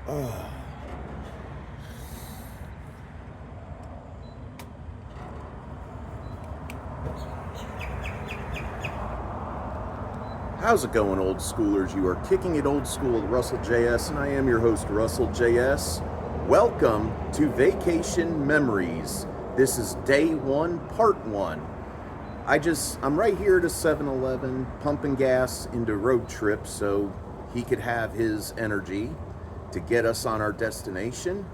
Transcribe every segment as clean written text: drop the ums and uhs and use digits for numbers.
How's it going, old schoolers? You are kicking it old school with Russell J.S, and I am your host, Russell J.S. Welcome to Vacation Memories. This is day one, part one. I'm right here at a 7-Eleven pumping gas into Road Trip so he could have his energy to get us on our destination.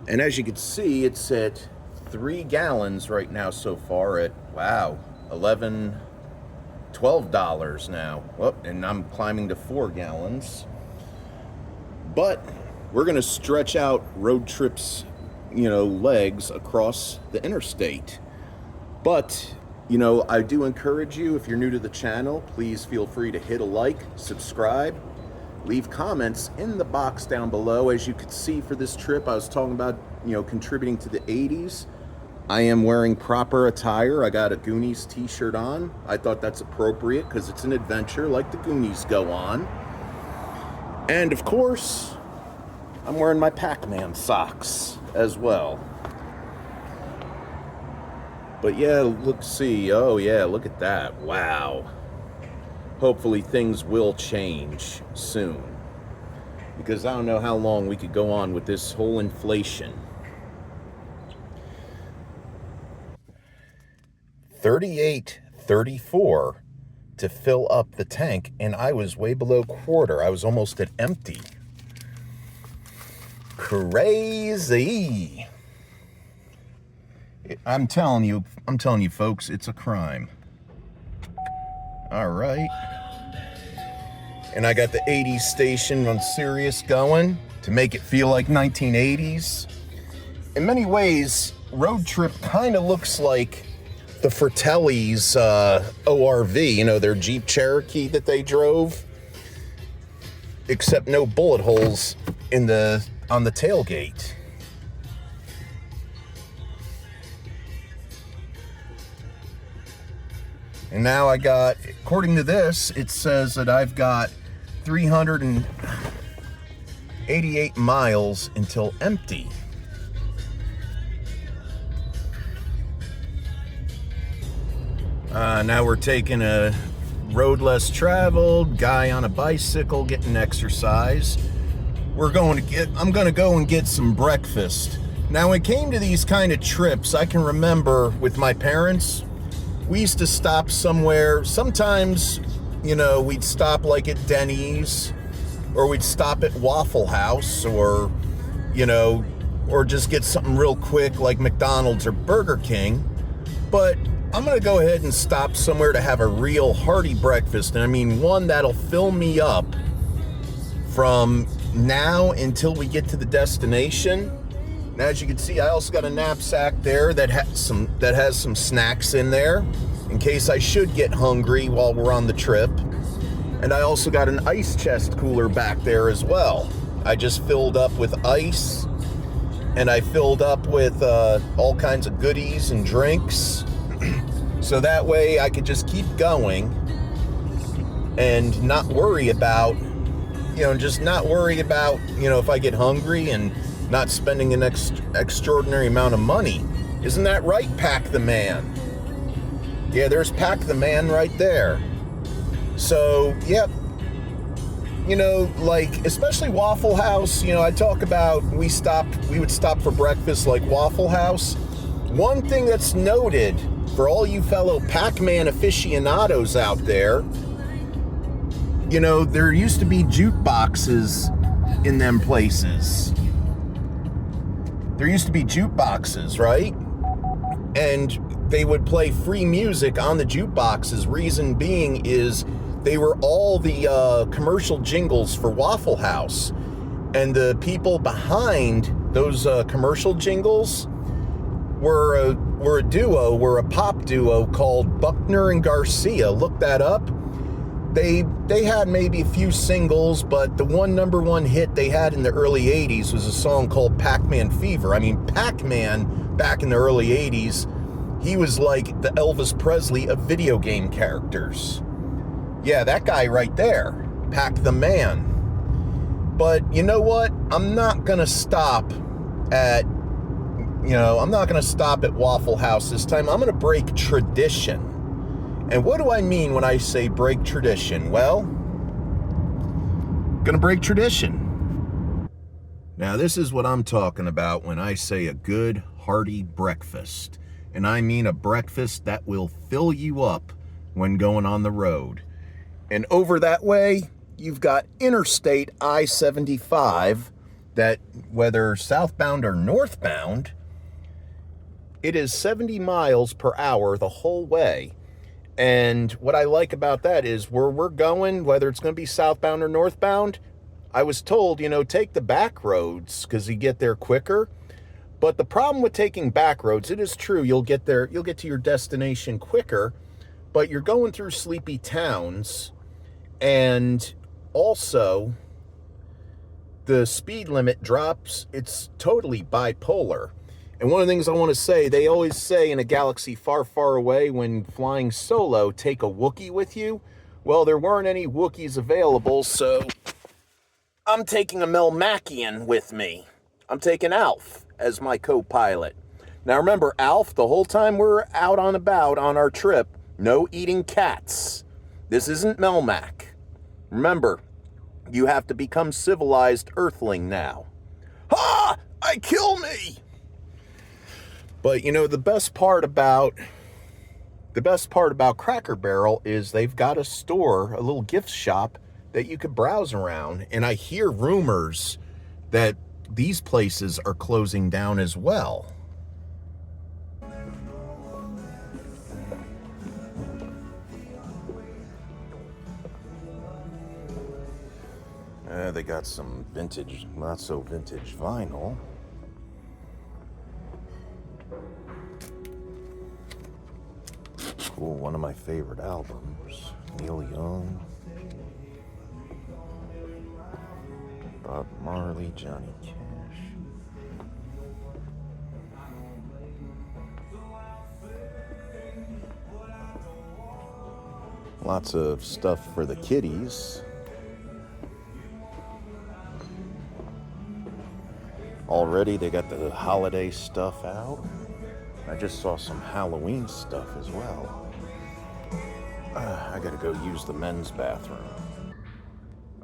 And as you can see, it's at 3 gallons right now so far at, wow, $12 now. Well, and I'm climbing to 4 gallons. But we're going to stretch out Road Trip's, legs across the interstate. But, I do encourage you, if you're new to the channel, please feel free to hit a like, subscribe, leave comments in the box down below. As you can see for this trip, I was talking about, contributing to the 80s. I am wearing proper attire. I got a Goonies t-shirt on. I thought that's appropriate because it's an adventure like the Goonies go on. And of course, I'm wearing my Pac-Man socks as well. But yeah, oh yeah, look at that. Wow. Hopefully things will change soon, because I don't know how long we could go on with this whole inflation. 38.34 to fill up the tank, and I was way below quarter. I was almost at empty. Crazy. I'm telling you folks, it's a crime. All right. And I got the 80s station on Sirius going to make it feel like 1980s. In many ways, Road Trip kind of looks like the Fratelli's ORV, their Jeep Cherokee that they drove, except no bullet holes on the tailgate. And now according to this, it says that I've got 388 miles until empty. Now we're taking a road less traveled, guy on a bicycle getting exercise. I'm gonna go and get some breakfast. Now, when it came to these kind of trips, I can remember with my parents, we used to stop somewhere. Sometimes, we'd stop like at Denny's, or we'd stop at Waffle House, or just get something real quick like McDonald's or Burger King. But I'm going to go ahead and stop somewhere to have a real hearty breakfast. And I mean, one that'll fill me up from now until we get to the destination. And as you can see, I also got a knapsack there that has some snacks in there in case I should get hungry while we're on the trip. And I also got an ice chest cooler back there as well. I just filled up with ice, and I filled up with all kinds of goodies and drinks. So that way I could just keep going and not worry about, if I get hungry and not spending an extraordinary amount of money. Isn't that right, Pac the Man? Yeah, there's Pac the Man right there. So, yep. Especially Waffle House, I talk about we would stop for breakfast like Waffle House. One thing that's noted for all you fellow Pac-Man aficionados out there, there used to be jukeboxes in them places. There used to be jukeboxes, right? And they would play free music on the jukeboxes. Reason being is they were all the commercial jingles for Waffle House. And the people behind those commercial jingles were a pop duo called Buckner and Garcia. Look that up. They had maybe a few singles, but the number one hit they had in the early 80s was a song called Pac-Man Fever. I mean, Pac-Man, back in the early 80s, he was like the Elvis Presley of video game characters. Yeah, that guy right there, Pac the Man. But you know what? I'm not gonna stop at, I'm not gonna stop at Waffle House this time. I'm gonna break tradition. And what do I mean when I say break tradition? Well, gonna break tradition. Now, this is what I'm talking about when I say a good, hearty breakfast. And I mean a breakfast that will fill you up when going on the road. And over that way, you've got Interstate I-75 that, whether southbound or northbound, it is 70 miles per hour the whole way. And what I like about that is where we're going, whether it's going to be southbound or northbound, I was told, take the back roads because you get there quicker. But the problem with taking back roads, it is true, you'll get to your destination quicker, but you're going through sleepy towns, and also the speed limit drops. It's totally bipolar. And one of the things I want to say, they always say in a galaxy far, far away when flying solo, take a Wookiee with you. Well, there weren't any Wookiees available, so I'm taking a Melmacian with me. I'm taking Alf as my co-pilot. Now remember, Alf, the whole time we're out on about on our trip, no eating cats. This isn't Melmac. Remember, you have to become civilized Earthling now. Ha! I kill me! But the best part about Cracker Barrel is they've got a store, a little gift shop that you could browse around. And I hear rumors that these places are closing down as well. They got some vintage, not so vintage vinyl. Cool, one of my favorite albums. Neil Young, Bob Marley, Johnny Cash. Lots of stuff for the kiddies. Already they got the holiday stuff out. I just saw some Halloween stuff as well. I gotta go use the men's bathroom.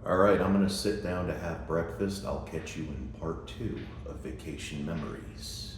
All right, I'm gonna sit down to have breakfast. I'll catch you in part 2 of Vacation Memories.